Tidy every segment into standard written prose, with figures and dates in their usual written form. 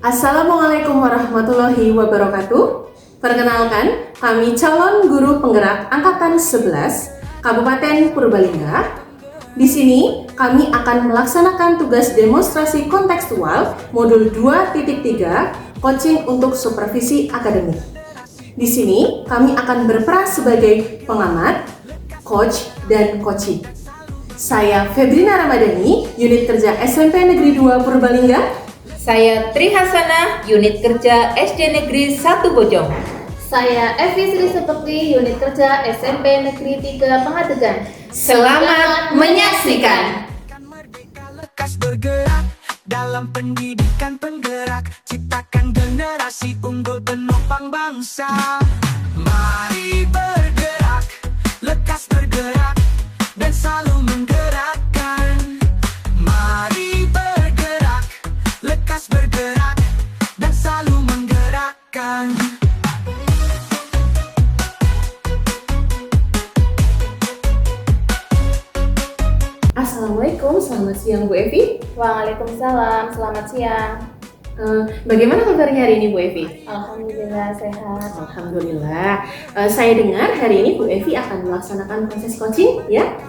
Assalamualaikum warahmatullahi wabarakatuh. Perkenalkan, kami calon guru penggerak Angkatan 11 Kabupaten Purbalingga. Di sini kami akan melaksanakan tugas demonstrasi kontekstual modul 2.3 coaching untuk supervisi akademik. Di sini kami akan berperan sebagai pengamat, coach, dan coaching. Saya Febrina Ramadhani, unit kerja SMP Negeri 2 Purbalingga. Saya Tri Hasanah, unit kerja SD Negeri 1 Bojong. Saya Evi Sri Sepekti, unit kerja SMP Negeri 3 Pengadegan. Selamat menyaksikan. Lekas bergerak dalam pendidikan penggerak, ciptakan generasi unggul penopang bangsa. Mari bergerak, lekas bergerak, dan selalu menggerakkan. Mari bergerak, lekas bergerak, dan selalu menggerakkan. Assalamualaikum, selamat siang Bu Evi. Waalaikumsalam, selamat siang. Bagaimana kabarnya hari ini Bu Evi? Alhamdulillah sehat. Alhamdulillah. Saya dengar hari ini Bu Evi akan melaksanakan proses coaching ya.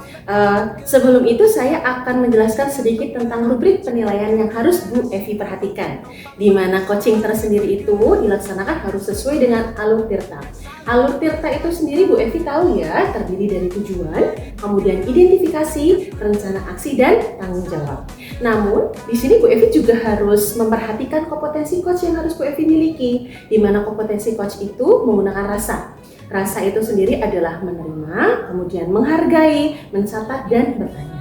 Sebelum itu saya akan menjelaskan sedikit tentang rubrik penilaian yang harus Bu Evi perhatikan. Di mana coaching tersendiri itu dilaksanakan harus sesuai dengan alur tirta. Alur tirta itu sendiri Bu Evi tahu ya, terdiri dari tujuan, kemudian identifikasi, rencana aksi, dan tanggung jawab. Namun, di sini Bu Evi juga harus memperhatikan kompetensi coach yang harus Bu Evi miliki, di mana kompetensi coach itu menggunakan rasa. Rasa itu sendiri adalah menerima, kemudian menghargai, mencatat, dan bertanya.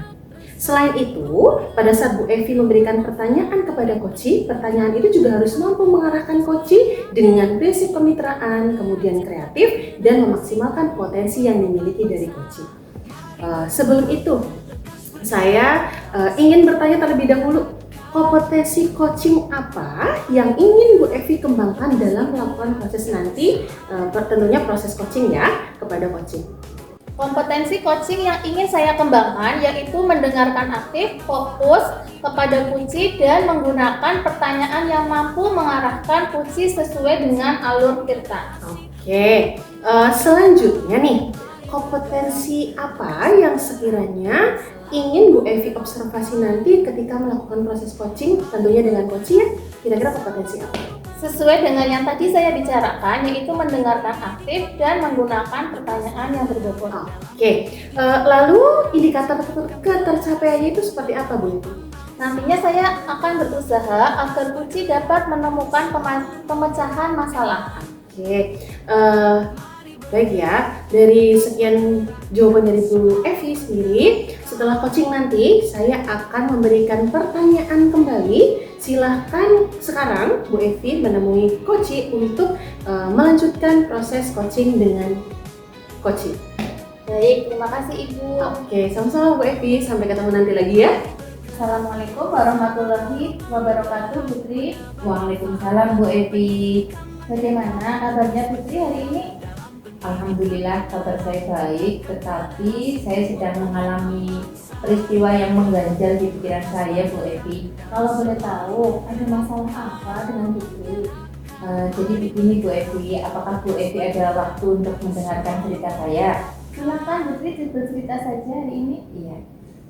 Selain itu, pada saat Bu Evi memberikan pertanyaan kepada coach, pertanyaan itu juga harus mampu mengarahkan coach dengan prinsip kemitraan, kemudian kreatif, dan memaksimalkan potensi yang dimiliki dari coach. Sebelum itu, saya ingin bertanya terlebih dahulu, kompetensi coaching apa yang ingin Bu Evi kembangkan dalam melakukan proses nanti, tentunya proses coaching ya, kepada coaching. Kompetensi coaching yang ingin saya kembangkan yaitu mendengarkan aktif, fokus kepada kunci, dan menggunakan pertanyaan yang mampu mengarahkan kunci sesuai dengan alur tirta. Oke, selanjutnya nih, kompetensi apa yang sekiranya ingin Bu Evi observasi nanti ketika melakukan proses coaching, tentunya dengan coach ya, kira-kira kompetensi apa? Sesuai dengan yang tadi saya bicarakan, yaitu mendengarkan aktif dan menggunakan pertanyaan yang berbobot. Oke, lalu indikator ketercapaiannya itu seperti apa Bu Evi? Nantinya saya akan berusaha agar kunci dapat menemukan pemecahan masalah. Oke, baik ya, dari sekian jawaban dari Bu Evi sendiri, setelah coaching nanti saya akan memberikan pertanyaan kembali. Silahkan sekarang Bu Evi menemui coach untuk melanjutkan proses coaching dengan coach. Baik, terima kasih Ibu. Oke, sama-sama Bu Evi, sampai ketemu nanti lagi ya. Assalamualaikum warahmatullahi wabarakatuh, Putri. Waalaikumsalam Bu Evi. Bagaimana kabarnya Putri hari ini? Alhamdulillah kabar saya baik, tetapi saya sedang mengalami peristiwa yang mengganjal di pikiran saya Bu Evi. Kalau boleh tahu, ada masalah apa dengan Putri? Jadi begini Bu Evi, apakah Bu Evi ada waktu untuk mendengarkan cerita saya? Silakan Putri bercerita saja hari ini. Iya.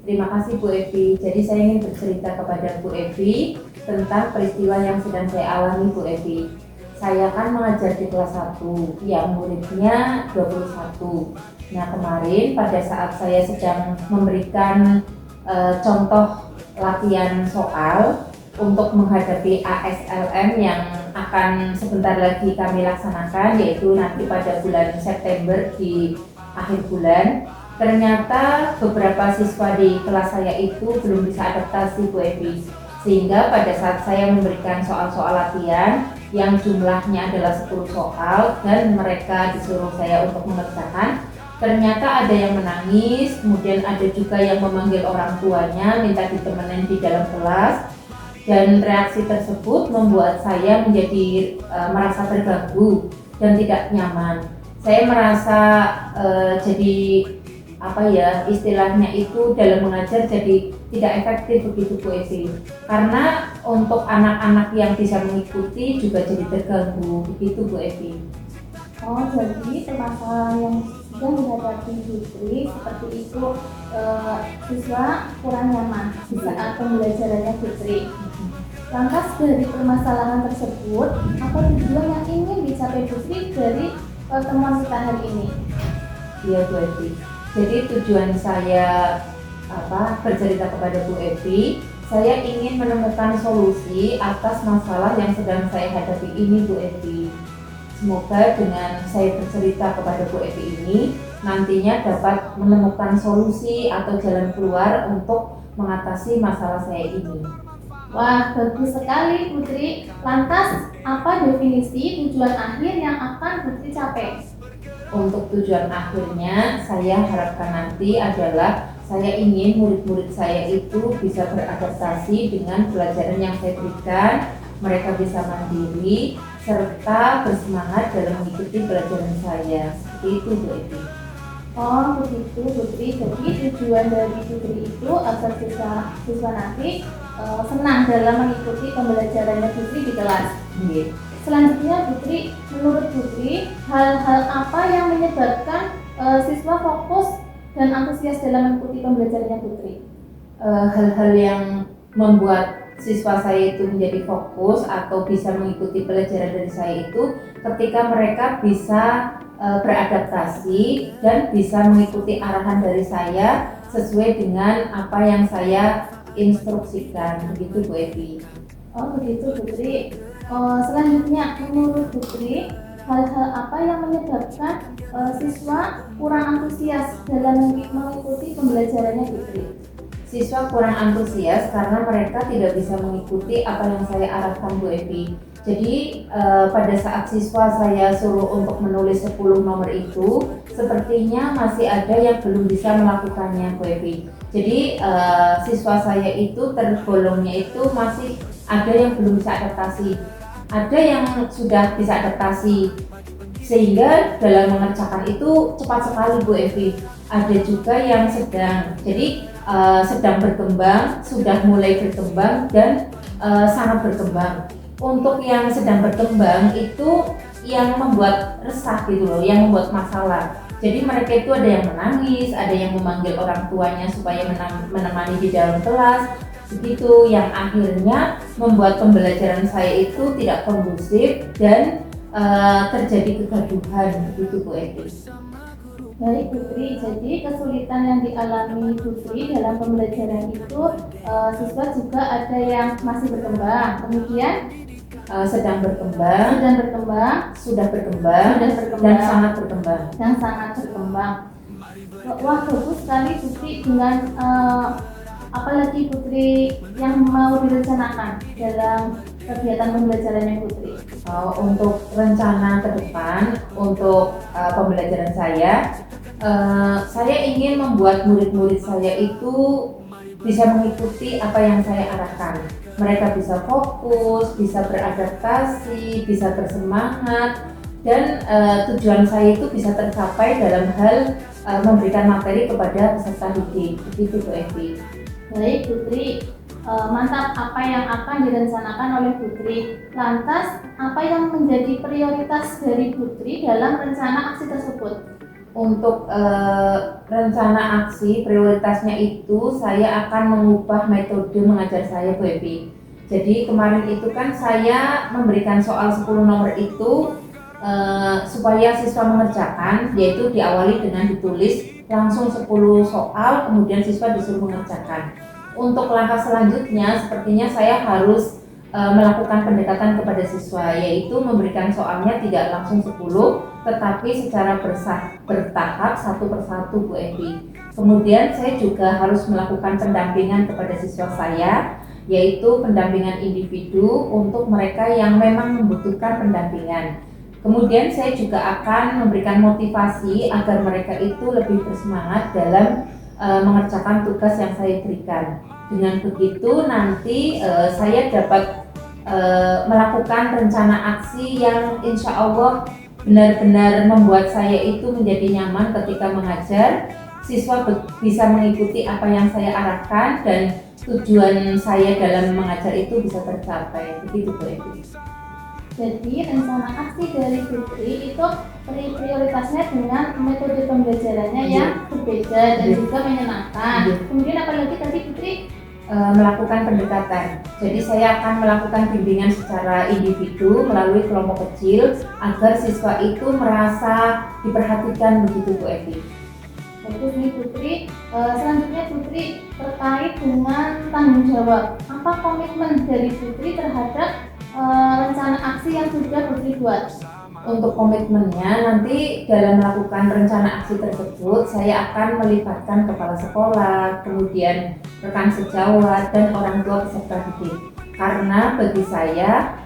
Terima kasih Bu Evi. Jadi saya ingin bercerita kepada Bu Evi tentang peristiwa yang sedang saya alami Bu Evi. Saya kan mengajar di kelas 1 yang muridnya 21. Nah kemarin pada saat saya sedang memberikan contoh latihan soal untuk menghadapi ASLM yang akan sebentar lagi kami laksanakan, yaitu nanti pada bulan September di akhir bulan, ternyata beberapa siswa di kelas saya itu belum bisa adaptasi Bu Evi. Sehingga pada saat saya memberikan soal-soal latihan yang jumlahnya adalah 10 soal dan mereka disuruh saya untuk mengerjakan, ternyata ada yang menangis, kemudian ada juga yang memanggil orang tuanya minta ditemenin di dalam kelas, dan reaksi tersebut membuat saya menjadi merasa terganggu dan tidak nyaman. Saya merasa jadi istilahnya itu dalam mengajar jadi tidak efektif begitu Bu Evi. Karena untuk anak-anak yang bisa mengikuti juga jadi terganggu begitu Bu Evi. Oh, jadi permasalahan yang sudah dihadapi Putri seperti itu, siswa kurang nyaman di saat pembelajarannya Putri. Lantas dari permasalahan tersebut, apa tujuan yang ingin dicapai Putri dari pertemuan kita hari ini? Iya Bu Evi. Jadi tujuan saya bercerita kepada Bu Evi, saya ingin menemukan solusi atas masalah yang sedang saya hadapi ini Bu Evi. Semoga dengan saya bercerita kepada Bu Evi ini nantinya dapat menemukan solusi atau jalan keluar untuk mengatasi masalah saya ini. Wah, bagus sekali Putri. Lantas, apa definisi tujuan akhir yang akan Putri capai? Untuk tujuan akhirnya saya harapkan nanti adalah saya ingin murid-murid saya itu bisa beradaptasi dengan pelajaran yang saya berikan, mereka bisa mandiri serta bersemangat dalam mengikuti pelajaran saya. Seperti itu Bu Evi. Oh begitu Putri, jadi tujuan dari Putri itu agar siswa nanti senang dalam mengikuti pembelajarannya Putri di kelas. Iya. Selanjutnya Putri, menurut Putri, hal-hal apa yang menyebabkan siswa fokus dan antusias dalam mengikuti pembelajarannya Putri? Hal-hal yang membuat siswa saya itu menjadi fokus atau bisa mengikuti pelajaran dari saya itu ketika mereka bisa beradaptasi dan bisa mengikuti arahan dari saya sesuai dengan apa yang saya instruksikan, begitu Bu Evi. Oh begitu Putri. Selanjutnya menurut Putri, hal-hal apa yang menyebabkan siswa kurang antusias dalam mengikuti pembelajarannya Putri? Siswa kurang antusias karena mereka tidak bisa mengikuti apa yang saya arahkan Bu Evi. Jadi pada saat siswa saya suruh untuk menulis 10 nomor itu, sepertinya masih ada yang belum bisa melakukannya Bu Evi. Jadi siswa saya itu tergolongnya itu masih ada yang belum bisa adaptasi, ada yang sudah bisa adaptasi, sehingga dalam mengerjakan itu cepat sekali Bu Evi. Ada juga yang sedang berkembang, sudah mulai berkembang dan sangat berkembang. Untuk yang sedang berkembang itu yang membuat resah gitu loh, yang membuat masalah. Jadi mereka itu ada yang menangis, ada yang memanggil orang tuanya supaya menemani di dalam kelas, begitu yang akhirnya membuat pembelajaran saya itu tidak kondusif dan terjadi kegaduhan begitu Bu Evi. Baik Putri, jadi kesulitan yang dialami Putri dalam pembelajaran itu siswa juga ada yang masih berkembang, kemudian Sedang berkembang, sudah berkembang, dan sangat berkembang. Wah bagus sekali Putri dengan apalagi Putri yang mau direncanakan dalam kegiatan pembelajarannya Putri. Untuk rencana ke depan untuk pembelajaran saya ingin membuat murid-murid saya itu bisa mengikuti apa yang saya arahkan. Mereka bisa fokus, bisa beradaptasi, bisa bersemangat, dan tujuan saya itu bisa tercapai dalam hal memberikan materi kepada peserta didik. Begitu Bu Evi. Baik Putri, mantap apa yang akan direncanakan oleh Putri. Lantas, apa yang menjadi prioritas dari Putri dalam rencana aksi tersebut? Untuk rencana aksi prioritasnya itu saya akan mengubah metode mengajar saya Bu Evi. Jadi kemarin itu kan saya memberikan soal 10 nomor itu supaya siswa mengerjakan, yaitu diawali dengan ditulis langsung 10 soal, kemudian siswa disuruh mengerjakan. Untuk langkah selanjutnya sepertinya saya harus melakukan pendekatan kepada siswa, yaitu memberikan soalnya tidak langsung 10 tetapi secara bertahap satu persatu Bu Evi. Kemudian saya juga harus melakukan pendampingan kepada siswa saya, yaitu pendampingan individu untuk mereka yang memang membutuhkan pendampingan. Kemudian saya juga akan memberikan motivasi agar mereka itu lebih bersemangat dalam mengerjakan tugas yang saya berikan. Dengan begitu nanti saya dapat melakukan rencana aksi yang insya Allah benar-benar membuat saya itu menjadi nyaman ketika mengajar, siswa bisa mengikuti apa yang saya arahkan dan tujuan saya dalam mengajar itu bisa tercapai. Begitu Bu Evi. Jadi rencana aksi dari Putri itu prioritasnya dengan metode pembelajarannya yang berbeda dan juga menyenangkan. Kemudian apalagi tadi Putri Melakukan pendekatan. Jadi saya akan melakukan bimbingan secara individu melalui kelompok kecil agar siswa itu merasa diperhatikan, begitu Bu Evi. Bagus nih Putri. Selanjutnya Putri terkait dengan tanggung jawab. Apa komitmen dari Putri terhadap rencana aksi yang sudah Putri buat? Untuk komitmennya, nanti dalam melakukan rencana aksi tersebut saya akan melibatkan kepala sekolah, kemudian rekan sejawat dan orang tua peserta didik. Karena bagi saya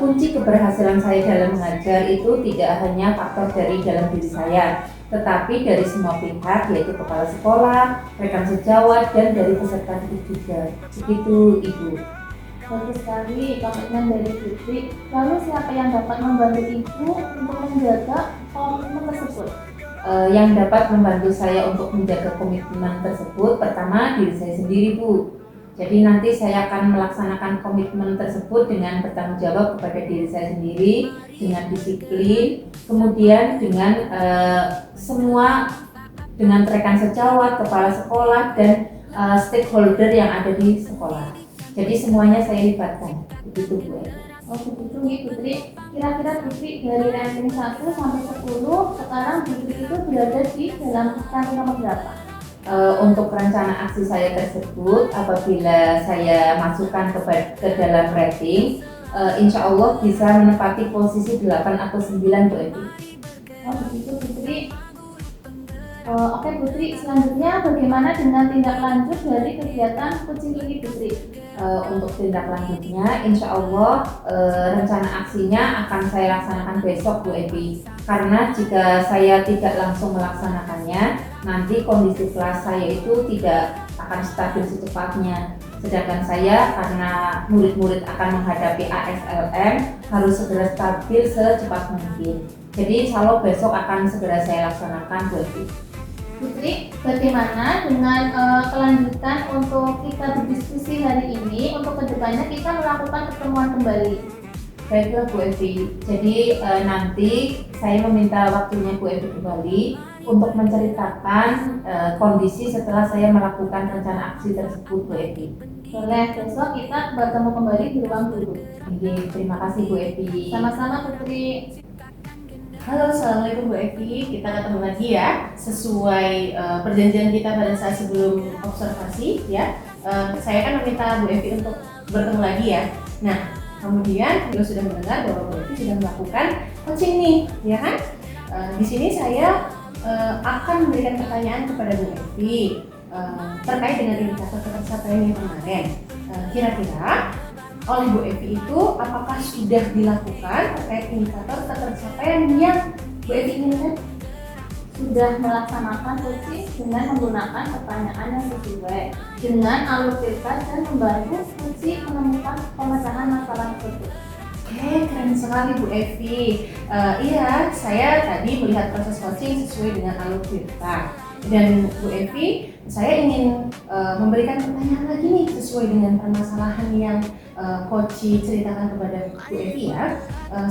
kunci keberhasilan saya dalam mengajar itu tidak hanya faktor dari dalam diri saya, tetapi dari semua pihak, yaitu kepala sekolah, rekan sejawat dan dari peserta didik juga. Begitu Ibu. Bagus sekali komitmen dari Putri. Lalu siapa yang dapat membantu Ibu untuk menjaga komitmen tersebut? Yang dapat membantu saya untuk menjaga komitmen tersebut, pertama diri saya sendiri Bu. Jadi nanti saya akan melaksanakan komitmen tersebut dengan bertanggung jawab kepada diri saya sendiri, dengan disiplin, kemudian dengan dengan rekan sejawat, kepala sekolah dan stakeholder yang ada di sekolah. Jadi semuanya saya libatkan, begitu Bu. Oh begitu nih Putri. Kira-kira Putri dari ranking 1 sampai 10 sekarang Putri itu berada di dalam ranking nomor berapa? Untuk rencana aksi saya tersebut, apabila saya masukkan ke dalam rating, insya Allah bisa menempati posisi 8 atau 9 Bu Evi. Oh begitu Putri. Oke Putri, selanjutnya bagaimana dengan tindak lanjut dari kegiatan coaching ini Putri? Untuk tindak lanjutnya, insya Allah rencana aksinya akan saya laksanakan besok Bu Evi. Karena jika saya tidak langsung melaksanakannya, nanti kondisi kelas saya itu tidak akan stabil secepatnya. Sedangkan saya karena murid-murid akan menghadapi ASLM harus segera stabil secepat mungkin. Jadi insya Allah besok akan segera saya laksanakan Bu Evi. Putri, bagaimana dengan kelanjutan untuk kita berdiskusi hari ini? Untuk kedepannya kita melakukan pertemuan kembali. Baiklah Bu Evi, jadi nanti saya meminta waktunya Bu Evi kembali untuk menceritakan kondisi setelah saya melakukan rencana aksi tersebut Bu Evi. Boleh, besok kita bertemu kembali di ruang guru. Oke, terima kasih Bu Evi. Sama-sama Putri. Halo, Assalamualaikum Bu Evi. Kita ketemu lagi ya, sesuai perjanjian kita pada saat sebelum observasi ya. Saya kan meminta Bu Evi untuk bertemu lagi ya. Nah, kemudian juga sudah mendengar bahwa Bu Evi sudah melakukan coaching nih, ya kan? Di sini saya akan memberikan pertanyaan kepada Bu Evi terkait dengan indikator pencapaian yang kemarin. Kira-kira oleh Bu Evi itu apakah sudah dilakukan terkait indikator ketercapaian yang Bu Evi inginkan? Sudah melaksanakan coaching dengan menggunakan pertanyaan yang sesuai dengan alur cerita dan membantu Putri menemukan pemecahan masalah tersebut. Oke, keren sekali Bu Evi. Iya, saya tadi melihat proses coaching sesuai dengan alur cerita. Dan Bu Evi, saya ingin memberikan pertanyaan lagi nih sesuai dengan permasalahan yang Coach ceritakan kepada Bu Evi ya.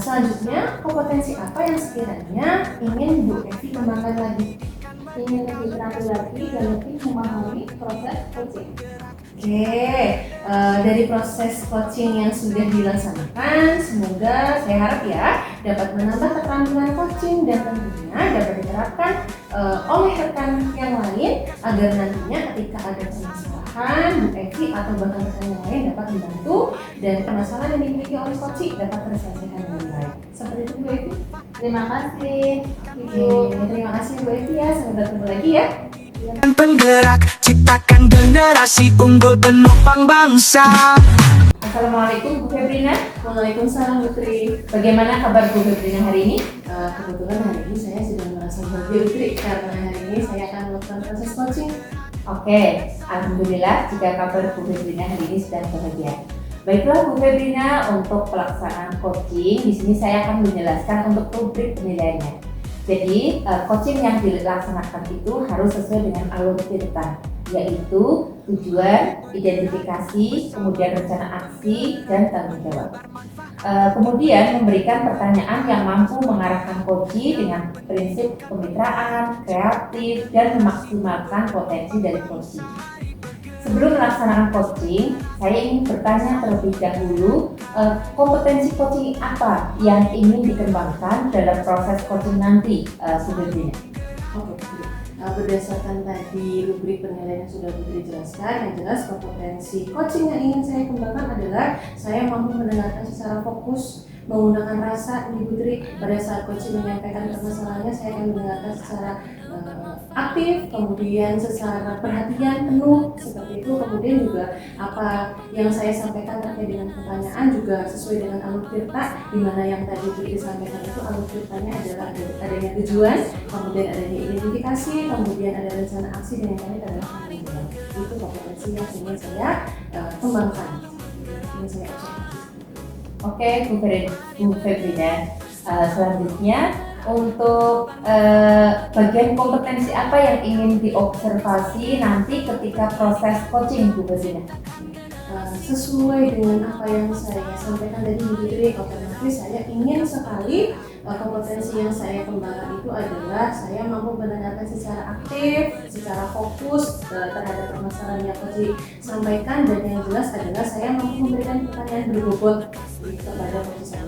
Selanjutnya, kompetensi apa yang sekiranya ingin Bu Evi kembangkan lagi? Ingin lebih terampil lagi dan lebih memahami proses coaching. Oke, dari proses coaching yang sudah dilaksanakan, semoga saya harap ya dapat menambah keterampilan coaching dan tentunya dapat diterapkan oleh rekan yang lain agar nantinya ketika ada permasalahan, Bu Evi atau bahkan rekan yang lain dapat membantu dan permasalahan yang dimiliki oleh coaching dapat terselesaikan dengan baik. Seperti itu Bu Evi. Terima kasih Ibu. Oke, terima kasih Bu Evi ya, sampai bertemu lagi ya. Penggerak, ciptakan generasi unggul penopang bangsa. Assalamualaikum Bu Febrina. Waalaikumsalam Putri. Bagaimana kabar Bu Febrina hari ini? Kebetulan hari ini saya sudah merasa bahagia Putri karena hari ini saya akan melakukan proses coaching. Oke, alhamdulillah jika kabar Bu Febrina hari ini sedang bahagia. Baiklah Bu Febrina, untuk pelaksanaan coaching di sini saya akan menjelaskan untuk rubrik penilaiannya. Jadi coaching yang dilaksanakan itu harus sesuai dengan alur cerita, yaitu tujuan, identifikasi, kemudian rencana aksi, dan tanggung jawab. Kemudian memberikan pertanyaan yang mampu mengarahkan coach dengan prinsip kemitraan, kreatif, dan memaksimalkan potensi dari coach. Sebelum melaksanakan coaching, saya ingin bertanya terlebih dahulu, kompetensi coaching apa yang ingin dikembangkan dalam proses coaching nanti, Bu Febrina? Oke, berdasarkan tadi rubrik penilaian yang sudah Putri jelaskan, yang jelas kompetensi coaching yang ingin saya kembangkan adalah saya mampu mendengarkan secara fokus, menggunakan rasa di Putri. Pada saat coaching menyampaikan permasalahannya, saya akan mendengarkan secara aktif, kemudian secara perhatian penuh seperti itu. Kemudian juga apa yang saya sampaikan terkait dengan pertanyaan juga sesuai dengan alur cerita, di mana yang tadi Putri sampaikan itu alur ceritanya adalah adanya tujuan, kemudian adanya identifikasi, kemudian ada rencana aksi, dan yang lain adalah tanggung jawab. Itu kompetensi yang ingin saya kembangkan, ingin saya observasi. Oke, Bu Febrina. Selanjutnya untuk bagian kompetensi apa yang ingin diobservasi nanti ketika proses coaching, Bu Febrina? Sesuai dengan apa yang saya sampaikan tadi Bu Putri, otomatis saya ingin sekali kompetensi yang saya kembangkan itu adalah saya mampu mendengarkan secara aktif, secara fokus terhadap permasalahan yang coach sampaikan, dan yang jelas adalah saya mampu memberikan pertanyaan berbobot kepada coach saya.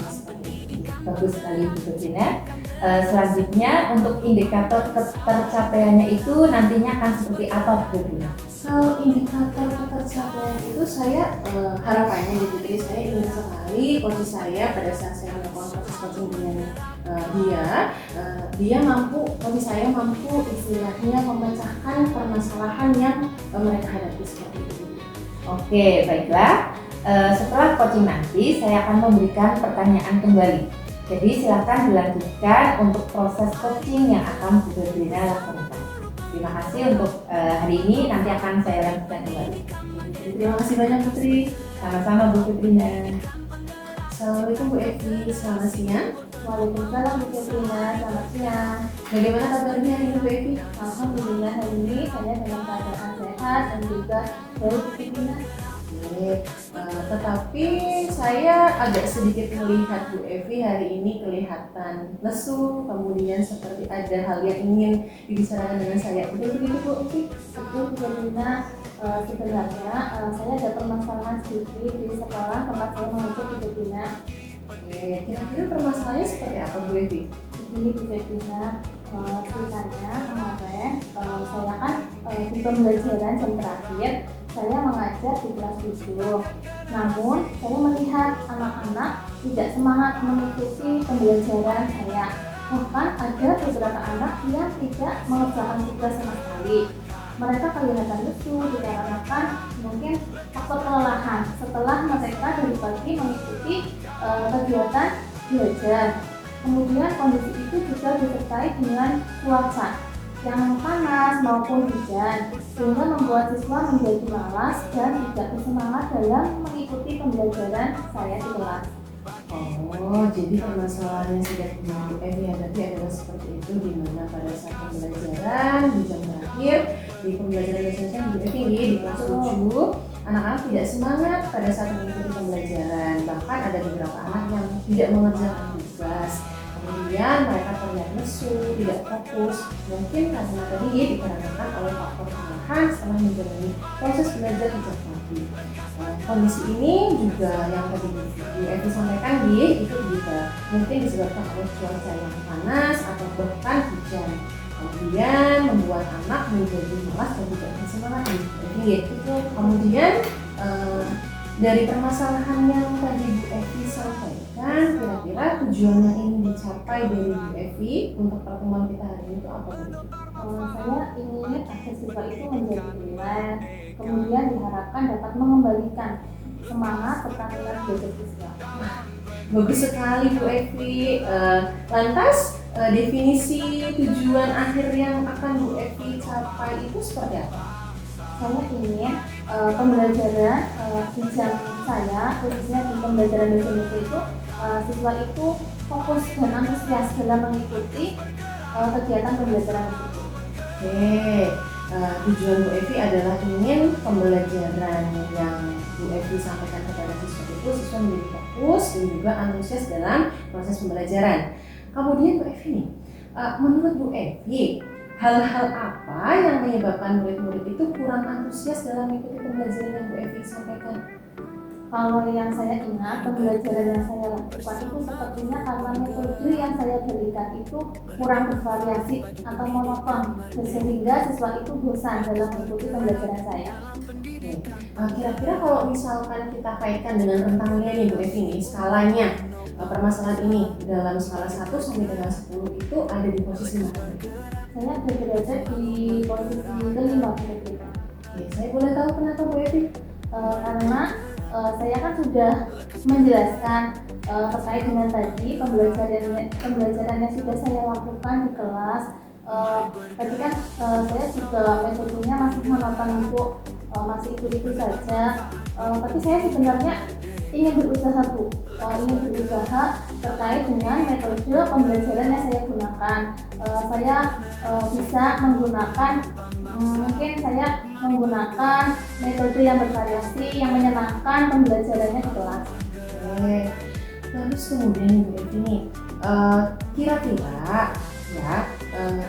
Bagus sekali Bu Febrina. Selanjutnya untuk indikator ketercapaiannya itu nantinya akan seperti apa Bu Febrina? Kalau indikator ketercapaian itu saya harapannya di Putri, saya ingin sekali coach saya pada saat saya melakukan proses coaching dengan dia mampu, coach saya mampu istilahnya memecahkan permasalahan yang mereka hadapi seperti itu. Oke, baiklah. Setelah coaching nanti saya akan memberikan pertanyaan kembali. Jadi silakan dilanjutkan untuk proses coaching yang akan Bu Febrina lakukan. Terima kasih untuk hari ini, nanti akan saya lanjutkan kembali. Terima kasih banyak Putri. Sama-sama Bu Febrina. Assalamualaikum Bu Evi, selamat siang. Waalaikumsalam Bu Febrina, selamat siang. Bagaimana kabarnya hari ini Bu Evi? Alhamdulillah hari ini saya dengan keadaan sehat dan juga baik Bu Febrina. Tetapi saya agak sedikit melihat Bu Evi hari ini kelihatan lesu, kemudian seperti ada hal yang ingin dibicarakan dengan saya. Begitu Bu Evi? Betul Bu Febrina, sebenarnya saya ada permasalahan sedikit di sekolah tempat saya mengajar Bu Febrina. Kira-kira permasalahannya seperti apa Bu Evi? Begini Bu Febrina, ceritanya kemarin saya kan di pembelajaran jam terakhir saya mengajar di kelas 7. Namun saya melihat anak-anak tidak semangat mengikuti pembelajaran saya. Bahkan ada beberapa anak yang tidak mengerjakan tugas sama sekali. Mereka kelihatan lesu dikarenakan mungkin faktor kelelahan setelah mereka dari pagi mengikuti kegiatan belajar. Kemudian kondisi itu juga disertai dengan cuaca yang panas maupun hujan, sehingga membuat siswa menjadi malas dan tidak bersemangat dalam mengikuti pembelajaran saya di kelas. Oh, jadi permasalahan yang sudah Bu Evi hadapi adalah seperti itu, di mana pada saat pembelajaran di jam terakhir di pembelajaran dosen Bu Evi di kelas 7, anak-anak tidak semangat pada saat mengikuti pembelajaran. Bahkan ada beberapa anak yang tidak mengerjakan tugas. Kemudian mereka terlihat lesu, tidak fokus, mungkin karena tadi dikarenakan oleh faktor kelelahan setelah menjalani proses belajar di jam pagi. Kondisi ini juga yang tadi Bu Evi sampaikan itu juga mungkin disebabkan oleh cuaca yang panas atau bahkan hujan. Kemudian membuat anak menjadi malas dan tidak bersemangat gitu. Kemudian dari permasalahan yang tadi Bu Evi sampaikan, kira-kira tujuan yang ingin dicapai dari Bu Evi untuk pertemuan kita hari ini itu apa Bu? Saya ingin agar siswa itu menjadi relax, kemudian diharapkan dapat mengembalikan semangat serta minat belajar siswa. Bagus sekali Bu Evi. Lantas definisi tujuan akhir yang akan Bu Evi capai itu seperti apa? Saya ingin pembelajaran di jam saya, khususnya di pembelajaran bahasa Indonesia itu, siswa itu fokus dan antusias dalam mengikuti kegiatan pembelajaran tersebut. Oke, tujuan Bu Evi adalah ingin pembelajaran yang Bu Evi sampaikan kepada siswa itu siswa menjadi fokus dan juga antusias dalam proses pembelajaran. Kemudian Bu Evi nih, menurut Bu Evi, hal-hal apa yang menyebabkan murid-murid itu kurang antusias dalam mengikuti pembelajaran yang Bu Evi sampaikan? Kalau yang saya ingat, pembelajaran yang saya lakukan itu sepertinya karena metode yang saya berikan itu kurang bervariasi atau monoton, sehingga siswa itu bosan dalam mengikuti pembelajaran saya. Kira-kira kalau misalkan kita kaitkan dengan rentang nilai nih Bu Evi nih, skalanya permasalahan ini dalam skala 1 sampai dengan 10 itu ada di posisi mana? Saya berada di posisi kelima. Oke, saya boleh tahu kenapa Bu Evi? Karena saya kan sudah menjelaskan terkait dengan tadi pembelajaran yang sudah saya lakukan di kelas. Tadi kan saya juga metodenya masih monoton untuk masih itu saja. Tapi saya sebenarnya ingin berusaha terkait dengan metode pembelajaran yang saya gunakan. Saya bisa menggunakan metode yang bervariasi yang menyenangkan pembelajarannya di kelas. Oke, terus kemudian Bu Evi nih, kira-kira ya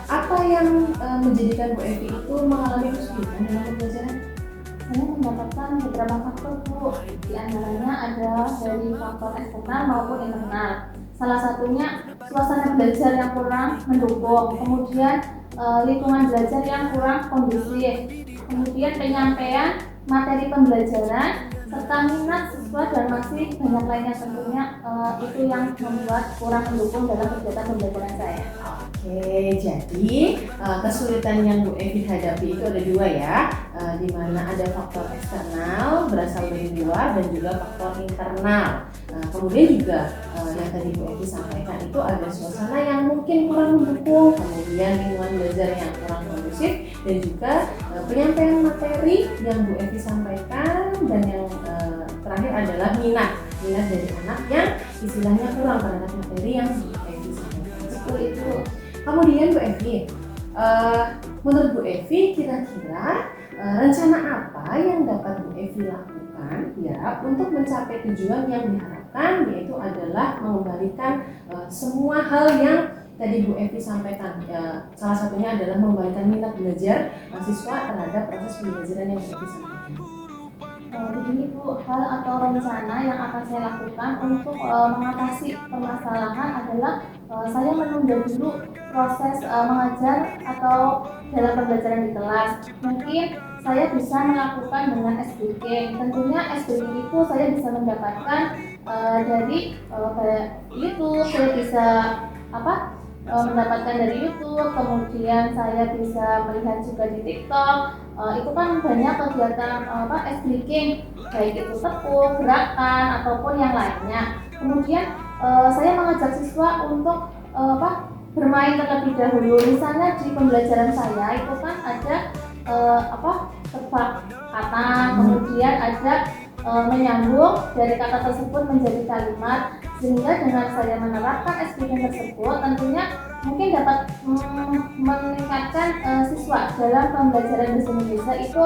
apa yang menjadikan Bu Evi itu mengalami kesulitan dalam pembelajaran? Saya mendapatkan beberapa faktor Bu, di antaranya ada dari faktor eksternal maupun internal. Salah satunya suasana belajar yang kurang mendukung, kemudian lingkungan belajar yang kurang kondusif, kemudian penyampaian materi pembelajaran, serta minat siswa dan masih banyak lainnya tentunya itu yang membuat kurang mendukung dalam kegiatan pembelajaran saya. Oke, jadi kesulitan yang Bu Evi hadapi itu ada dua ya, di mana ada faktor eksternal berasal dari luar dan juga faktor internal. Kemudian juga yang tadi Bu Evi sampaikan itu ada suasana yang mungkin kurang mendukung, kemudian lingkungan belajar yang kurang kondusif, dan juga penyampaian materi yang Bu Evi sampaikan, dan yang terakhir adalah minat dari anak yang istilahnya kurang terhadap materi yang Bu Evi sampaikan. Seperti itu. Kemudian Bu Evi, menurut Bu Evi kira-kira rencana apa yang dapat Bu Evi lakukan ya untuk mencapai tujuan yang diharapkan, yaitu adalah mengembalikan semua hal yang tadi Bu Evi sampaikan. Salah satunya adalah mengembalikan minat belajar siswa terhadap proses pembelajaran yang Bu Evi sampaikan. Begini Bu, hal atau rencana yang akan saya lakukan untuk mengatasi permasalahan adalah saya menunda dulu proses mengajar atau dalam pembelajaran di kelas. Mungkin saya bisa melakukan dengan SBK. Tentunya SBK itu saya bisa mendapatkan dari YouTube, saya bisa mendapatkan dari YouTube, kemudian saya bisa melihat juga di TikTok. Itu kan banyak kegiatan SBK, baik itu tepuk, gerakan ataupun yang lainnya. Kemudian saya mengajak siswa untuk bermain terlebih dahulu. Misalnya di pembelajaran saya itu kan ada tebak kata, kemudian ada menyambung dari kata tersebut menjadi kalimat, sehingga dengan saya menerapkan SBK tersebut tentunya mungkin dapat meningkatkan siswa dalam pembelajaran bahasa Indonesia itu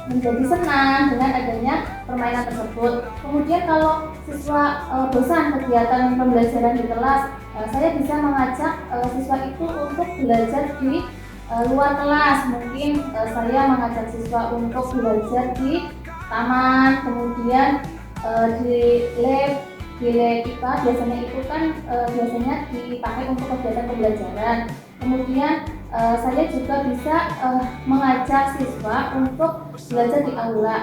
menjadi senang dengan adanya permainan tersebut. Kemudian kalau siswa bosan kegiatan pembelajaran di kelas, saya bisa mengajak siswa itu untuk belajar di luar kelas. Mungkin saya mengajak siswa untuk belajar di taman, kemudian di lab IPA biasanya itu kan biasanya dipakai untuk kegiatan pembelajaran. Kemudian saya juga bisa mengajak siswa untuk belajar di aula.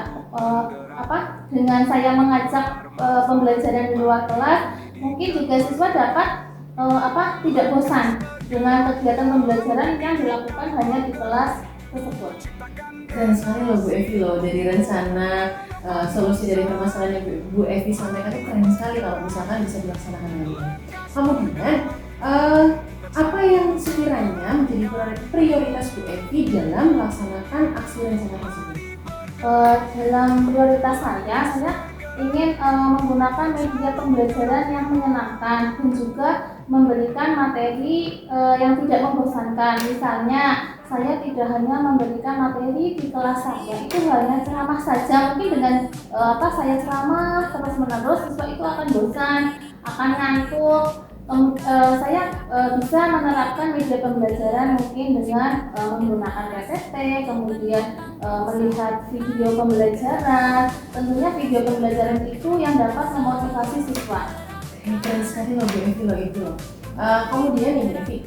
Dengan saya mengajak pembelajaran di luar kelas, mungkin juga siswa dapat tidak bosan dengan kegiatan pembelajaran yang dilakukan hanya di kelas tersebut. Keren sekali loh Bu Evi loh, dari rencana solusi dari permasalahan yang Bu Evi sampaikan itu keren sekali kalau misalkan bisa dilaksanakan dengan baik. Kemudian apa yang sekiranya menjadi prioritas Bu Evi dalam melaksanakan aksi rencana tersebut? Dalam prioritas saya ingin menggunakan media pembelajaran yang menyenangkan dan juga memberikan materi yang tidak membosankan. Misalnya saya tidak hanya memberikan materi di kelas saya, itu hanya ceramah saja. Mungkin dengan saya ceramah terus menerus, siswa itu akan bosan, akan ngantuk. Saya bisa menerapkan media pembelajaran mungkin dengan menggunakan PPT, kemudian melihat video pembelajaran. Tentunya video pembelajaran itu yang dapat memotivasi siswa. Keren sekali loh Bu Evi loh itu. Kemudian nih Bu Evi,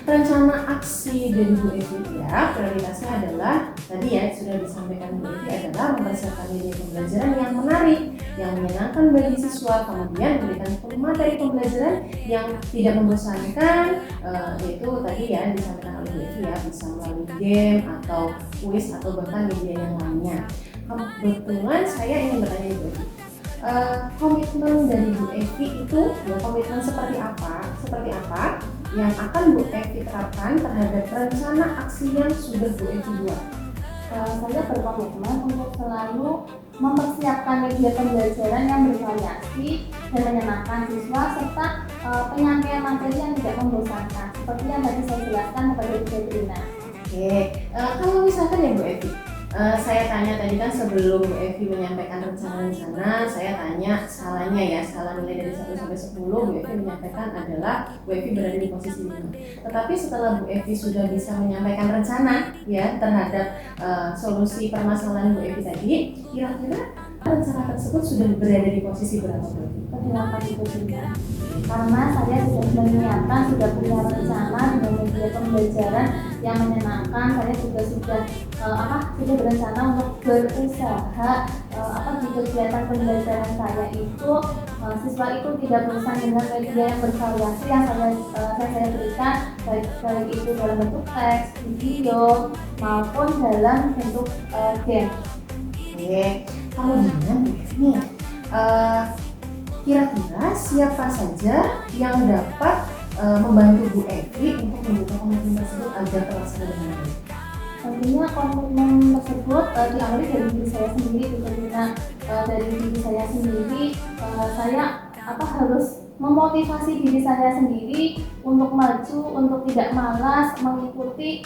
rencana aksi dari Bu Evi ya, prioritasnya adalah tadi ya sudah disampaikan Bu Evi adalah mempersiapkan media pembelajaran yang menarik, yang menyenangkan bagi siswa, kemudian memberikan materi pembelajaran yang tidak membosankan, yaitu tadi ya disampaikan oleh Bu Evi ya, bisa melalui game atau kuis atau bahkan media yang lainnya. Kebetulan saya ingin bertanya Bu Evi, komitmen dari Bu Evi itu ya, komitmen seperti apa yang akan Bu Evi terapkan terhadap rencana aksi yang sudah Bu Evi buat? Saya berkomitmen untuk selalu mempersiapkan media pembelajaran yang bervariasi dan menyenangkan siswa serta penyampaian materi yang tidak membosankan seperti yang tadi saya jelaskan kepada Bu Febrina. Oke, kalau misalkan ya Bu Evi, saya tanya tadi kan sebelum Bu Evi menyampaikan rencana-rencana, saya tanya skalanya ya, skala nilai dari 1 sampai 10 Bu Evi menyampaikan adalah Bu Evi berada di posisi 5. Tetapi setelah Bu Evi sudah bisa menyampaikan rencana ya terhadap solusi permasalahan Bu Evi tadi, kira-kira rencana tersebut sudah berada di posisi berapa Bu Evi? Penerapan itu juga karena saya sudah menyiapkan, sudah punya rencana dengan media pembelajaran yang menyenangkan. Saya juga sudah berencana untuk berusaha di kegiatan pembelajaran saya itu siswa itu tidak bosan dengan media yang bervariasi yang saya berikan, baik itu dalam bentuk teks, video maupun dalam bentuk game. Oke, kemudian Bu Evi nih, kira-kira siapa saja yang dapat membantu Bu Evi untuk membuka komitmen tersebut agar terlaksana dengan baik? Tentunya komitmen tersebut diambil dari diri saya sendiri, karena dari diri saya sendiri saya harus memotivasi diri saya sendiri untuk maju, untuk tidak malas mengikuti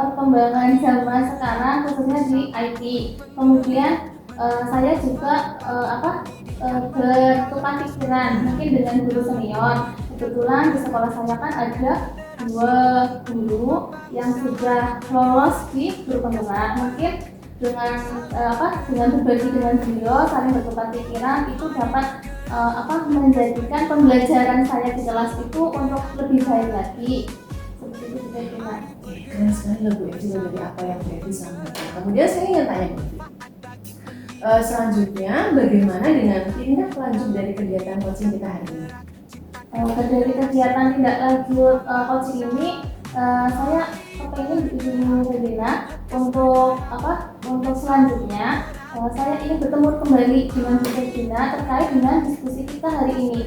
perkembangan zaman sekarang khususnya di IT. Kemudian saya juga bertukar pikiran mungkin dengan guru senior. Kebetulan di sekolah saya kan ada 2 guru yang sudah lolos di guru penggerak. Mungkin dengan berbagi dengan beliau, saling bertukar pikiran itu dapat menjadikan pembelajaran saya di kelas itu untuk lebih baik lagi. Seperti itu kita kira. Keren sekali loh Bu Evi dari apa yang Bu Evi sampaikan. Kemudian saya ingin tanya Bu Evi, selanjutnya bagaimana dengan tindak lanjut dari kegiatan coaching kita hari ini? Dari kegiatan tindak lanjut coaching ini saya kepengen Ibu Febrina untuk selanjutnya saya ingin bertemu kembali dengan Bu Febrina terkait dengan diskusi kita hari ini.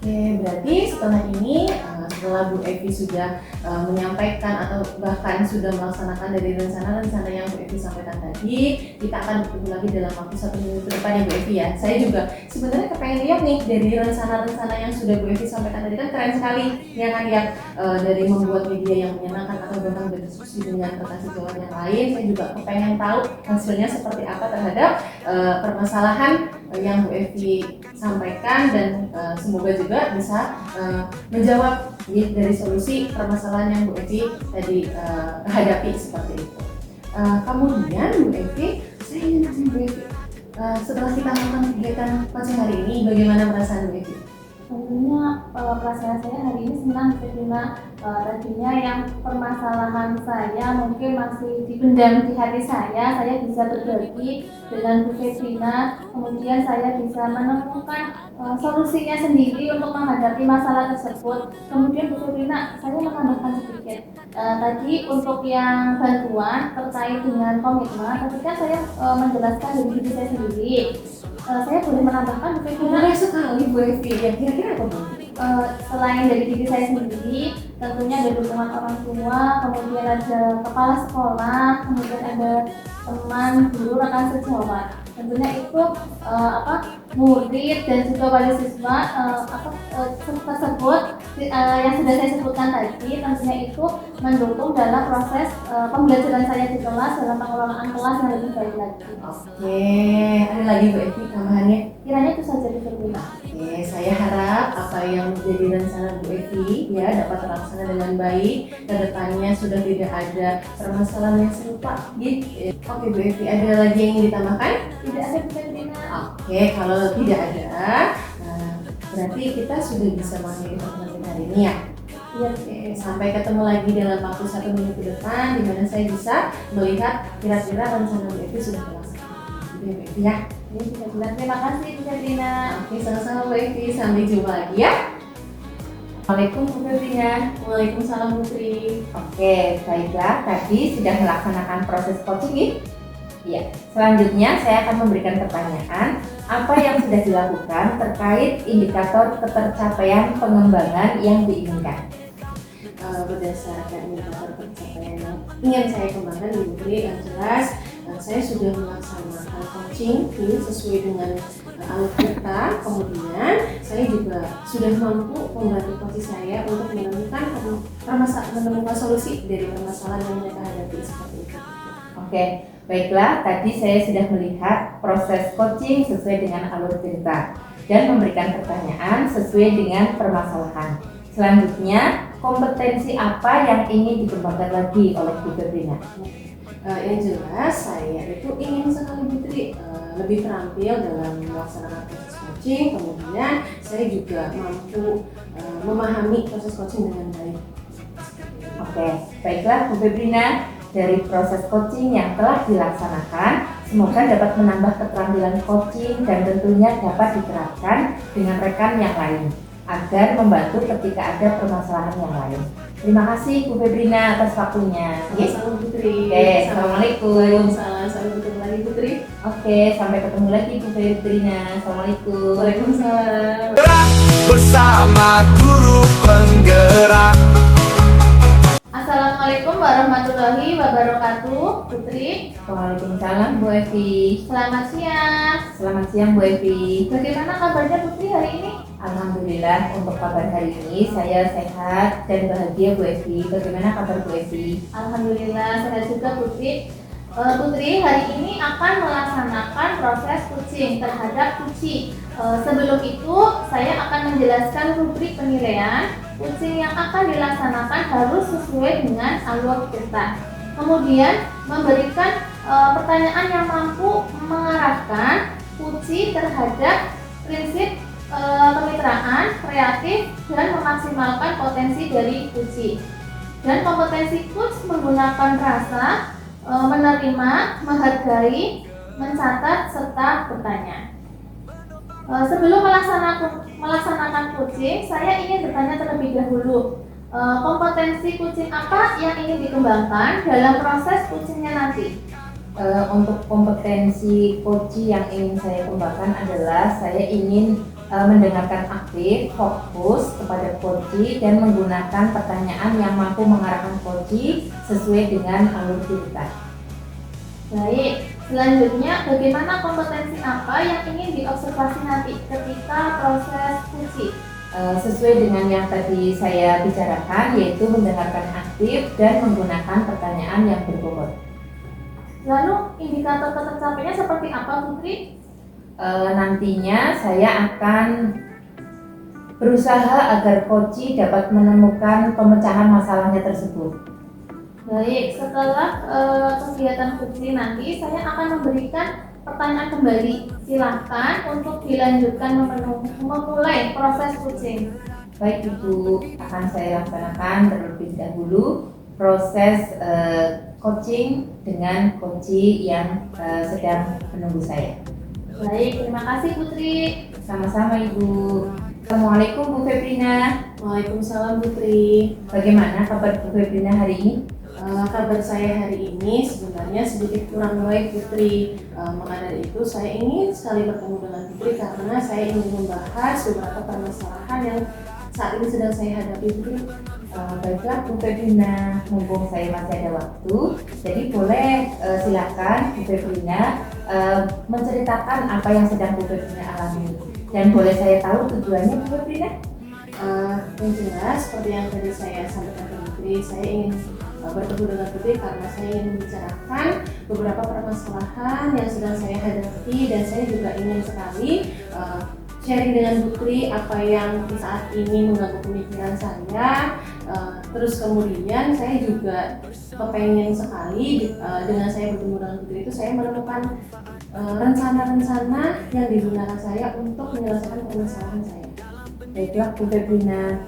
Oke, berarti setelah ini setelah Bu Evi sudah menyampaikan atau bahkan sudah melaksanakan dari rencana-rencana yang Bu Evi sampaikan tadi, kita akan bertemu lagi dalam waktu 1 minggu ke depan ya Bu Evi ya. Saya juga sebenarnya kepengen lihat nih dari rencana-rencana yang sudah Bu Evi sampaikan tadi, kan keren sekali ya kan ya, dari membuat media yang menyenangkan atau bahkan berdiskusi dengan rekan sejawat yang lain. Saya juga kepengen tahu hasilnya seperti apa terhadap permasalahan yang Bu Evi sampaikan, dan semoga juga bisa menjawab dari solusi permasalahan yang Bu Evi tadi hadapi seperti itu. Kemudian Bu Evi, saya ingin tanya Bu Evi, setelah kita melakukan kegiatan coaching hari ini, bagaimana perasaan Bu Evi? Tentunya perasaan saya hari ini senang karena tadinya yang permasalahan saya mungkin masih dipendam di hati saya bisa berbagi dengan Bu Febrina, kemudian saya bisa menemukan solusinya sendiri untuk menghadapi masalah tersebut. Kemudian Bu Febrina, saya menambahkan sedikit tadi untuk yang bantuan terkait dengan komitmen, tadi kan saya menjelaskan dari diri saya sendiri. Saya boleh menambahkan Bu Febrina? Boleh sekali Bu Evi, ya kira-kira apa Bu? selain dari diri saya sendiri, tentunya ada dukungan orang tua, kemudian ada kepala sekolah, kemudian ada teman, guru, rekan sejawat. Tentunya itu murid dan juga wali siswa tersebut yang sudah saya sebutkan tadi, tentunya itu mendukung dalam proses pembelajaran saya di kelas dalam pengelolaan kelas yang lebih baik lagi. Oke, ada lagi Bu Evi tambahannya? Kiranya itu saja diterima. Oke, saya harap apa yang menjadi rencana Bu Evi ya dapat terlaksana dengan baik. Kedepannya sudah tidak ada permasalahan yang serupa. Gitu. Oke Bu Evi, ada lagi yang ingin ditambahkan? Tidak ada Bu Febrina. Oke, kalau tidak ada, berarti kita sudah bisa mengakhiri pertemuan kita hari ini ya. Iya. Oke, sampai ketemu lagi dalam waktu 1 menit ke depan, di mana saya bisa melihat kira-kira rencana Bu Evi sudah terlaksana. Gitu ya Bu Evi ya. Ini sudah jelas. Terima kasih Bu Febrina. Oke, sama-sama Bu Evi. Sampai jumpa lagi ya. Assalamualaikum Bu Febrina. Waalaikumsalam Putri. Oke, baiklah. Tadi sudah melaksanakan proses coaching ya? Iya. Selanjutnya saya akan memberikan pertanyaan apa yang sudah dilakukan terkait indikator ketercapaian pengembangan yang diinginkan. Berdasarkan indikator pencapaian yang ingin saya kembangkan di Putri, yang jelas saya sudah melaksanakan coaching sesuai dengan alur kita. Kemudian saya juga sudah mampu membantu coach saya untuk menemukan solusi dari permasalahan yang mereka hadapi seperti itu. Oke, baiklah. Tadi saya sudah melihat proses coaching sesuai dengan alur cerita dan memberikan pertanyaan sesuai dengan permasalahan. Selanjutnya, kompetensi apa yang ingin dikembangkan lagi oleh Bu Febrina? Yang jelas saya itu ingin sekali Putri lebih terampil dalam melaksanakan proses coaching. Kemudian saya juga mampu memahami proses coaching dengan baik. Oke, baiklah Bu Febrina. Dari proses coaching yang telah dilaksanakan, semoga dapat menambah keterampilan coaching dan tentunya dapat diterapkan dengan rekan yang lain agar membantu ketika ada permasalahan yang lain. Terima kasih Bu Febrina atas waktunya. Sama Putri. Oke, Assalamualaikum. Waalaikumsalam. Sampai bertemu lagi Putri. Oke, sampai ketemu lagi Bu Febrina. Assalamualaikum. Waalaikumsalam. Bersama guru penggerak. Assalamualaikum warahmatullahi wabarakatuh. Putri, Waalaikumsalam Bu Evi. selamat siang. Selamat siang Bu Evi. Bagaimana kabarnya Putri hari ini? Alhamdulillah untuk kabar hari ini saya sehat dan bahagia Bu Evi. Bagaimana kabar Bu Evi? Alhamdulillah sehat juga Putri. Putri hari ini akan melaksanakan proses coaching terhadap Puci. Sebelum itu saya akan menjelaskan rubrik penilaian. Coaching yang akan dilaksanakan harus sesuai dengan alur kita. Kemudian memberikan pertanyaan yang mampu mengarahkan Puci terhadap prinsip kemitraan, kreatif, dan memaksimalkan potensi dari Puci. Dan kompetensi coach menggunakan rasa, menerima, menghargai, mencatat, serta bertanya. Sebelum melaksanakan coaching, saya ingin bertanya terlebih dahulu, kompetensi coaching apa yang ingin dikembangkan dalam proses coachingnya nanti? Untuk kompetensi coaching yang ingin saya kembangkan adalah saya ingin mendengarkan aktif, fokus kepada coaching dan menggunakan pertanyaan yang mampu mengarahkan coaching sesuai dengan alur cerita. Baik, selanjutnya bagaimana kompetensi apa yang ingin diobservasi nanti ketika proses coaching? Sesuai dengan yang tadi saya bicarakan, yaitu mendengarkan aktif dan menggunakan pertanyaan yang berbobot. Lalu indikator ketercapaiannya seperti apa Putri? Nantinya saya akan berusaha agar coaching dapat menemukan pemecahan masalahnya tersebut. Baik, setelah kegiatan coaching nanti saya akan memberikan pertanyaan kembali. Silahkan untuk dilanjutkan memulai proses coaching. Baik Ibu, akan saya laksanakan terlebih dahulu proses coaching dengan coaching yang sedang menunggu saya. Baik, terima kasih Putri. Sama-sama Ibu. Assalamualaikum Bu Febrina. Waalaikumsalam Putri. Bagaimana kabar Bu Febrina hari ini? Kabar saya hari ini sebenarnya sedikit kurang baik Putri. Maka dari itu saya ingin sekali bertemu dengan Putri karena saya ingin membahas beberapa permasalahan yang saat ini sedang saya hadapi Bu. Baiklah Bu Febrina, mumpung saya masih ada waktu, jadi boleh silakan Bu Febrina menceritakan apa yang sedang Bu Febrina alami. Dan boleh saya tahu tujuannya Bu Febrina? Yang jelas seperti yang tadi saya sampaikan ke Putri, saya ingin bertemu dengan Putri karena saya ingin membicarakan beberapa permasalahan yang sedang saya hadapi, dan saya juga ingin sekali sharing dengan Putri apa yang saat ini mengganggu pemikiran saya. Terus kemudian saya juga kepengen sekali dengan saya bertemu dengan Putri itu saya menemukan rencana-rencana yang digunakan saya untuk menyelesaikan permasalahan saya. Baiklah Bu Febrina,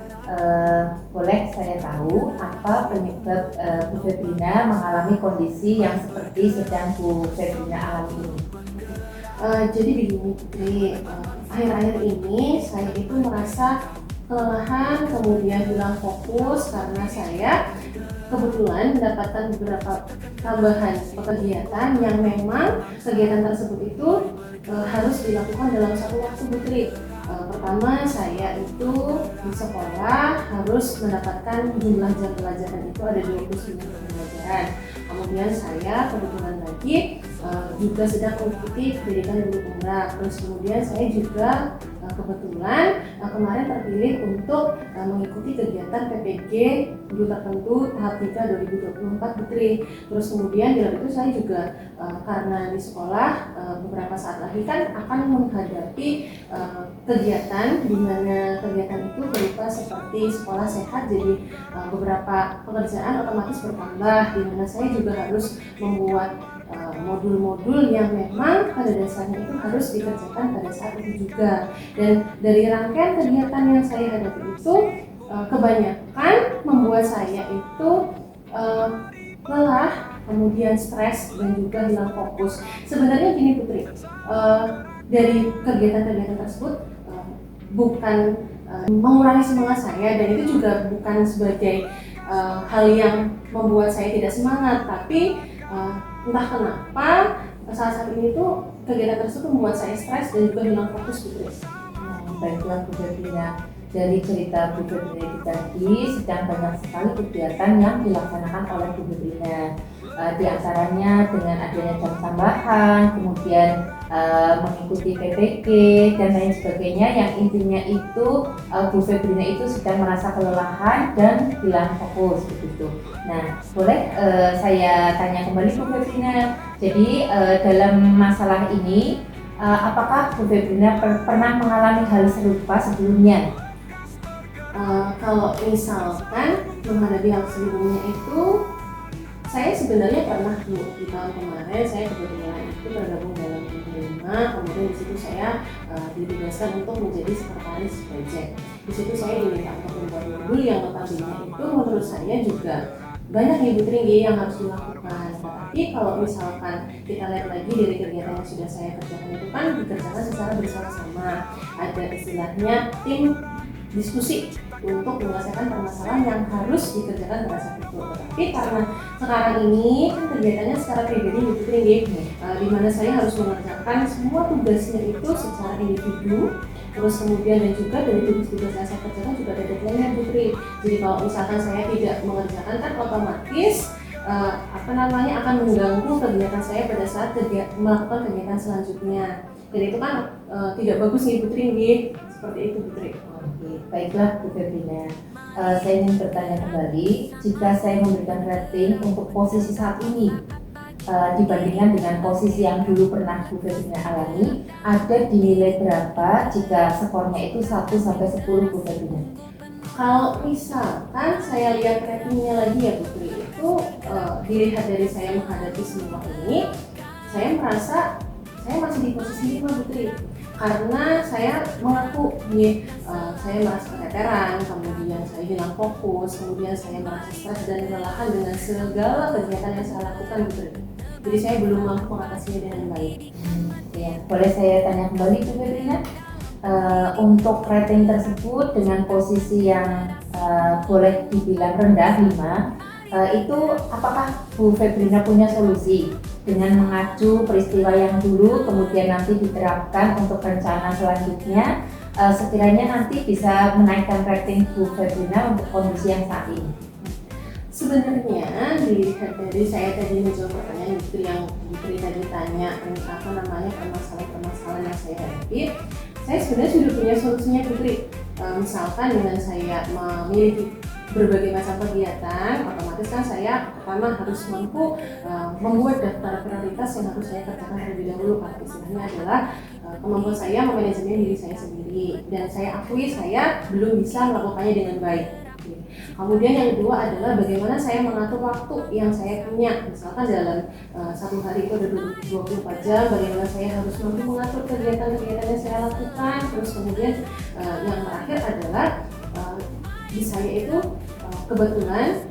boleh saya tahu apa penyebab Bu Febrina mengalami kondisi yang seperti sedang Bu Febrina alami ini? Jadi begini Putri, akhir-akhir ini saya itu merasa kelelahan, kemudian hilang fokus karena saya kebetulan mendapatkan beberapa tambahan kegiatan yang memang kegiatan tersebut itu harus dilakukan dalam satu waktu Putri. Pertama, saya itu di sekolah harus mendapatkan jumlah jam pelajaran itu ada 29 jam pelajaran. Kemudian saya kebetulan lagi juga sedang mengikuti pendidikan guru penggerak. Terus kemudian saya juga kebetulan kemarin terpilih untuk mengikuti kegiatan PPG guru tertentu tahap 3 2024 Putri. Terus kemudian di luar itu saya juga karena di sekolah beberapa saat lagi kan akan menghadapi kegiatan di mana kegiatan itu berupa seperti sekolah sehat, jadi beberapa pekerjaan otomatis bertambah di mana saya juga harus membuat modul-modul yang memang pada dasarnya itu harus dikerjakan pada saat itu juga. Dan dari rangkaian kegiatan yang saya hadapi itu kebanyakan membuat saya itu lelah, kemudian stres dan juga hilang fokus. Sebenarnya gini Putri, dari kegiatan-kegiatan tersebut bukan mengurangi semangat saya, dan itu juga bukan sebagai hal yang membuat saya tidak semangat, tapi entah kenapa saat ini tuh kegiatan tersebut membuat saya stres dan juga hilang fokus Putri. Baiklah Bu Febrina, dari cerita Bu Febrina itu tadi sedang banyak sekali kegiatan yang dilaksanakan oleh Bu Febrina. Di antaranya dengan adanya jam tambahan, kemudian mengikuti PPG dan lain sebagainya, yang intinya itu Bu Febrina itu sedang merasa kelelahan dan hilang fokus begitu. Nah, boleh saya tanya kembali Bu Febrina, jadi dalam masalah ini apakah Bu Febrina pernah mengalami hal serupa sebelumnya? Kalau misalkan menghadapi hal sebelumnya itu, saya sebenarnya pernah di tahun kemarin saya kebetulan itu tergabung dalam tim 5, kemudian di situ saya ditugaskan untuk menjadi sekretaris project. Di situ saya diminta untuk membuat modul yang notabene itu menurut saya juga banyak ibu tinggi yang harus dilakukan. Tapi kalau misalkan kita lihat lagi dari kegiatan yang sudah saya kerjakan itu kan dikerjakan secara bersama-sama. Ada istilahnya tim diskusi untuk menyelesaikan permasalahan yang harus dikerjakan pada saat itu. Tapi karena sekarang ini kan kegiatannya secara pribadi ibu tinggi, di mana saya harus mengerjakan semua tugasnya itu secara individu. Terus kemudian dan juga dari tugas-tugas yang saya kerjakan juga ada deadline-nya Putri. Jadi kalau misalkan saya tidak mengerjakan kan otomatis akan mengganggu kegiatan saya pada saat melakukan kegiatan selanjutnya. Dan itu kan tidak bagus nih Putri, seperti itu Putri. Oke, baiklah Bu Febrina. Saya ingin bertanya kembali, jika saya memberikan rating untuk posisi saat ini dibandingkan dengan posisi yang dulu pernah Bu Febrina alami, ada di nilai berapa jika skornya itu 1 sampai 10 Bu Febrina? Kalau misalkan saya lihat ratingnya lagi ya Putri, itu dilihat dari saya menghadapi semua ini, saya merasa saya masih di posisi 5 Putri. Karena saya mengaku saya merasa keteteran, kemudian saya hilang fokus, kemudian saya merasa stres dan kelelahan dengan segala kegiatan yang saya lakukan Putri. Jadi saya belum mampu mengatasinya dengan baik. Ya, boleh saya tanya kembali Bu Febrina? Untuk rating tersebut dengan posisi yang boleh dibilang rendah 5, itu apakah Bu Febrina punya solusi dengan mengacu peristiwa yang dulu kemudian nanti diterapkan untuk rencana selanjutnya, sekiranya nanti bisa menaikkan rating Bu Febrina untuk kondisi yang saat ini? Sebenarnya dilihat dari saya tadi menjawab pertanyaan itu yang Putri tadi tanya apa namanya permasalahan yang saya hadapi, saya sebenarnya sudah punya solusinya Putri. Misalkan dengan saya memiliki berbagai macam kegiatan, otomatis kan saya pertama harus mampu membuat daftar prioritas yang harus saya kerjakan terlebih dahulu. Pada istilahnya adalah kemampuan saya memanajemen diri saya sendiri, dan saya akui saya belum bisa melakukannya dengan baik. Kemudian yang kedua adalah bagaimana saya mengatur waktu yang saya punya. Misalkan dalam satu hari itu ada 24 jam, bagaimana saya harus mampu mengatur kegiatan-kegiatan yang saya lakukan. Terus kemudian yang terakhir adalah di saya itu kebetulan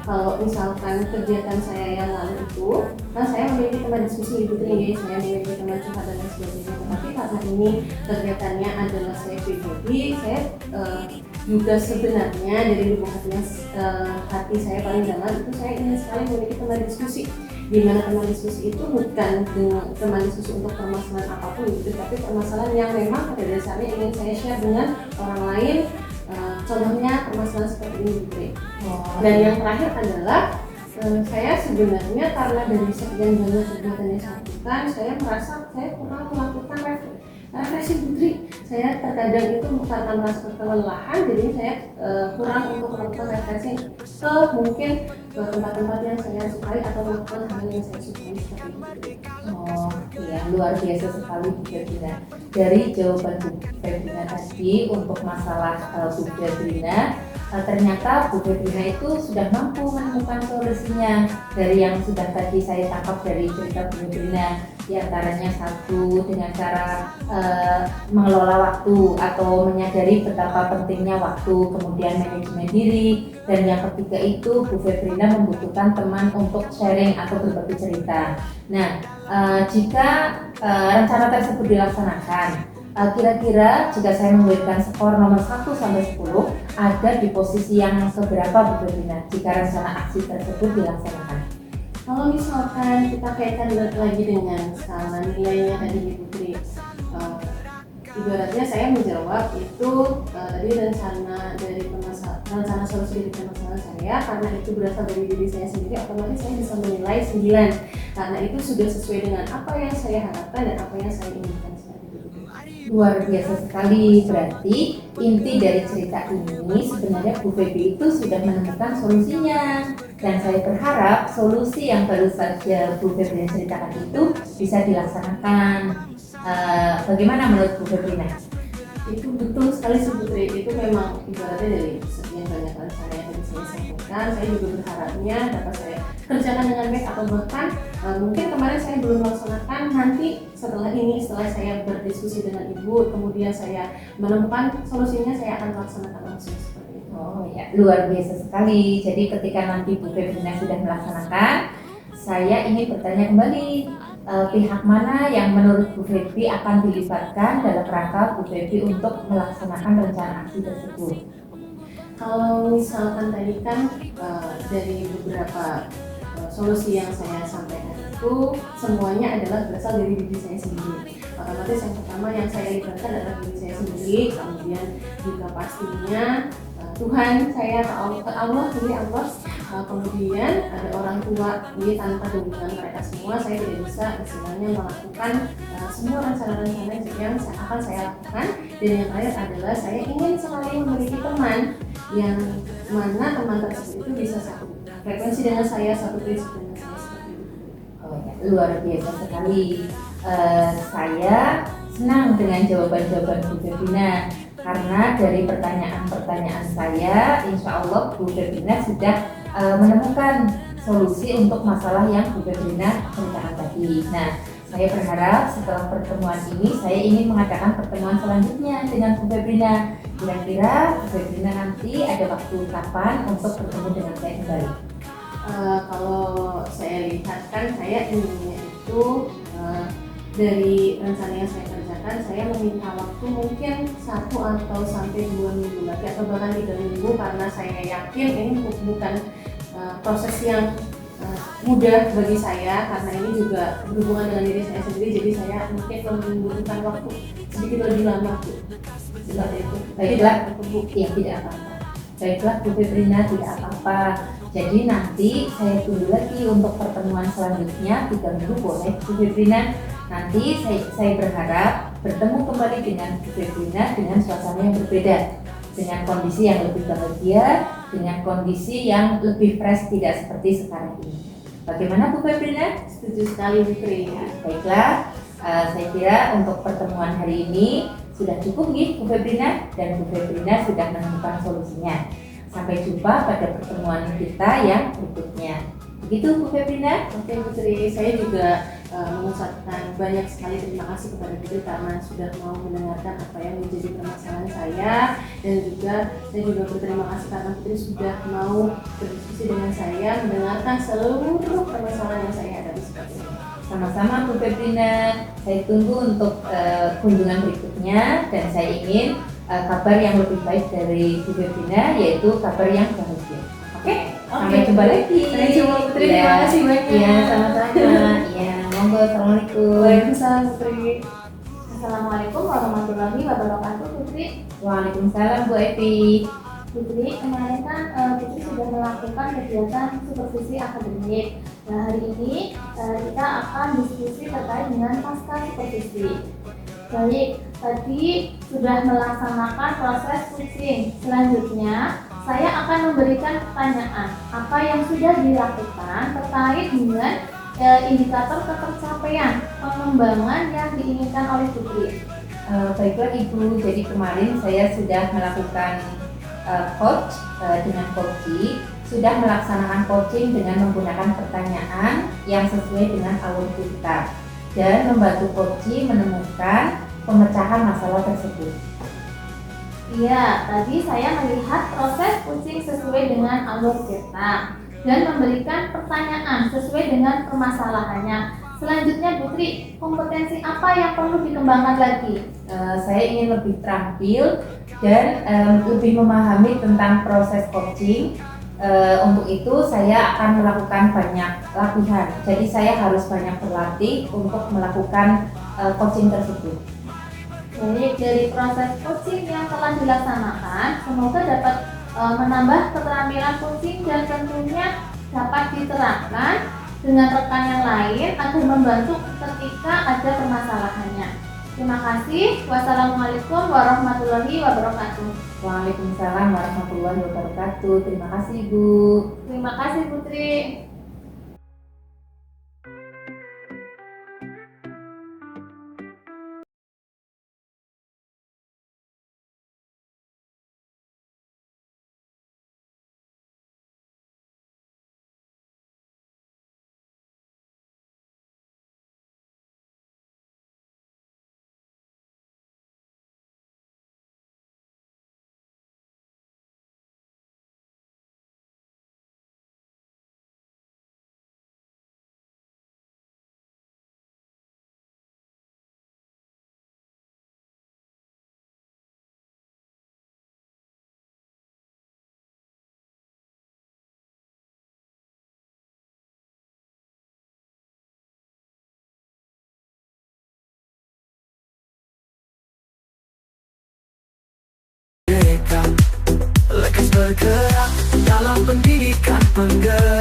kalau misalkan kegiatan saya yang lalu itu kan saya memiliki teman diskusi di Putri, saya memiliki teman curhat dan lain sebagainya. Tetapi karena ini kegiatannya adalah saya pribadi, saya juga sebenarnya dari lubuk hati saya paling dalam itu saya ingin sekali memiliki teman diskusi, di mana teman diskusi itu bukan teman diskusi untuk permasalahan apapun gitu, tapi permasalahan yang memang pada dasarnya ingin saya share dengan orang lain. Contohnya permasalahan seperti ini Putri. Dan yang terakhir adalah saya sebenarnya karena dari sekian banyak kegiatan yang saya lakukan, saya merasa saya kurang melakukan refreshing Putri. Saya terkadang itu karena merasa kelelahan, jadi saya kurang untuk melakukan refreshing ke mungkin ke tempat-tempat yang saya sukai atau melakukan hal yang saya sukai seperti itu. Oh iya, luar biasa sekali Bu Febrina. Dari jawaban Bu Febrina tadi untuk masalah Bu Febrina, ternyata Bu Febrina itu sudah mampu menemukan solusinya. Dari yang sudah tadi saya tangkap dari cerita Bu Febrina, diantaranya satu dengan cara mengelola waktu atau menyadari betapa pentingnya waktu, kemudian manajemen diri, dan yang ketiga itu Bu Febrina membutuhkan teman untuk sharing atau berbagi cerita. Nah, jika rencana tersebut dilaksanakan, kira-kira jika saya memberikan skor nomor 1 sampai 10, ada di posisi yang keberapa Bu Febrina jika rencana aksi tersebut dilaksanakan? Kalau misalkan kita kaitkan lagi dengan skala nilainya tadi Putri, ibaratnya saya menjawab itu tadi rencana solusi dari permasalahan saya, karena itu berasal dari diri saya sendiri, otomatis saya bisa menilai 9 karena itu sudah sesuai dengan apa yang saya harapkan dan apa yang saya inginkan. Luar biasa sekali, berarti inti dari cerita ini sebenarnya Bu Febi itu sudah menemukan solusinya, dan saya berharap solusi yang baru saja Bu Febrina ceritakan itu bisa dilaksanakan. Bagaimana menurut Bu Febrina? Itu betul sekali sih Putri, itu memang ibaratnya dari sekian banyak rencana yang tadi saya sampaikan, saya juga berharapnya dapat saya kerjakan dengan baik, atau bahkan mungkin kemarin saya belum melaksanakan, nanti setelah saya berdiskusi dengan Ibu, kemudian saya menemukan solusinya, saya akan melaksanakan langsung seperti itu. Oh ya, luar biasa sekali. Jadi ketika nanti Bu Febrina sudah melaksanakan, saya ingin bertanya kembali, pihak mana yang menurut Bu Febi akan dilibatkan dalam rangka Bu Febi untuk melaksanakan rencana aksi tersebut? Kalau misalkan tadi kan dari beberapa solusi yang saya sampaikan itu semuanya adalah berasal dari diri saya sendiri. Otomatis yang pertama yang saya libatkan adalah diri saya sendiri, kemudian juga pastinya Tuhan saya ke Allah, kemudian ada orang tua, ini tanpa dukungan mereka semua saya tidak bisa istilahnya melakukan semua rencana-rencana yang akan saya lakukan. Dan yang terakhir adalah saya ingin sekali memiliki teman yang mana teman tersebut itu bisa satu frekuensi dengan saya, satu prinsip dengan saya seperti itu. Oh ya, luar biasa sekali. Saya senang dengan jawaban-jawaban Bu Febrina, karena dari pertanyaan-pertanyaan saya, insya Allah Bu Febrina sudah menemukan solusi untuk masalah yang Bu Febrina ceritakan tadi. Nah, saya berharap setelah pertemuan ini, saya ingin mengadakan pertemuan selanjutnya dengan Bu Febrina. Kira-kira Bu Febrina nanti ada waktu kapan untuk bertemu dengan saya kembali? Kalau saya lihat kan saya inginnya itu dari rencana yang saya kerjakan, saya meminta waktu mungkin 1 atau sampai 2 minggu lagi, atau bahkan 3 minggu, karena saya yakin ini bukan proses yang mudah bagi saya, karena ini juga berhubungan dengan diri saya sendiri, jadi saya mungkin membutuhkan waktu sedikit lebih lama. seperti itu. Baiklah, Bu. ya tidak apa-apa. Baiklah Bu Febrina, tidak apa-apa. Jadi nanti saya tunggu lagi untuk pertemuan selanjutnya 3 minggu, boleh Bu Febrina? Nanti saya berharap bertemu kembali dengan Bu Febrina dengan suasana yang berbeda, dengan kondisi yang lebih bahagia, dengan kondisi yang lebih fresh, tidak seperti sekarang ini. Bagaimana Bu Febrina? Setuju sekali Bu Tri. Baiklah, saya kira untuk pertemuan hari ini sudah cukup nih Bu Febrina, dan Bu Febrina sudah menemukan solusinya. Sampai jumpa pada pertemuan kita yang berikutnya. Begitu Bu Febrina? Oke Bu Tri, saya juga mengucapkan banyak sekali terima kasih kepada Bu Tri karena sudah mau mendengarkan apa yang menjadi permasalahan saya, dan juga saya juga berterima kasih karena Bu Tri sudah mau berdiskusi dengan saya, mendengarkan seluruh permasalahan yang saya hadapi seperti ini. Sama-sama Bu Febrina, saya tunggu untuk kunjungan berikutnya, dan saya ingin kabar yang lebih baik dari Bu Febrina, yaitu kabar yang bahagia. Oke? Sampai jumpa lagi. Sampai jumpa Bu Tri, terima kasih banyak. Iya, sama-sama. Iya, monggo, assalamualaikum. Waalaikumsalam Bu Tri. Assalamualaikum warahmatullahi wabarakatuh, Putri. Waalaikumsalam Bu Evi. Putri, kemarin kan Putri sudah melakukan kegiatan supervisi akademik. Nah, hari ini kita akan diskusi terkait dengan pasca supervisi. Baik, tadi sudah melaksanakan proses coaching. Selanjutnya, saya akan memberikan pertanyaan apa yang sudah dilakukan terkait dengan indikator ketercapaian pengembangan yang diinginkan oleh Putri. Baiklah Ibu, jadi kemarin saya sudah melakukan coach dengan coaching, sudah melaksanakan coaching dengan menggunakan pertanyaan yang sesuai dengan alur kita, dan membantu coaching menemukan pemecahan masalah tersebut. Iya, tadi saya melihat proses coaching sesuai dengan alur kita dan memberikan pertanyaan sesuai dengan permasalahannya. Selanjutnya Putri, kompetensi apa yang perlu dikembangkan lagi? Saya ingin lebih terampil dan lebih memahami tentang proses coaching. Untuk itu saya akan melakukan banyak latihan. Jadi saya harus banyak berlatih untuk melakukan coaching tersebut. Baik, dari proses coaching yang telah dilaksanakan, semoga dapat menambah keterampilan coaching dan tentunya dapat diterapkan dengan rekan yang lain agar membantu ketika ada permasalahannya. Terima kasih. Wassalamualaikum warahmatullahi wabarakatuh. Waalaikumsalam warahmatullahi wabarakatuh. Terima kasih Bu. Terima kasih Putri. Lekas bergerak dalam pendidikan penggerak.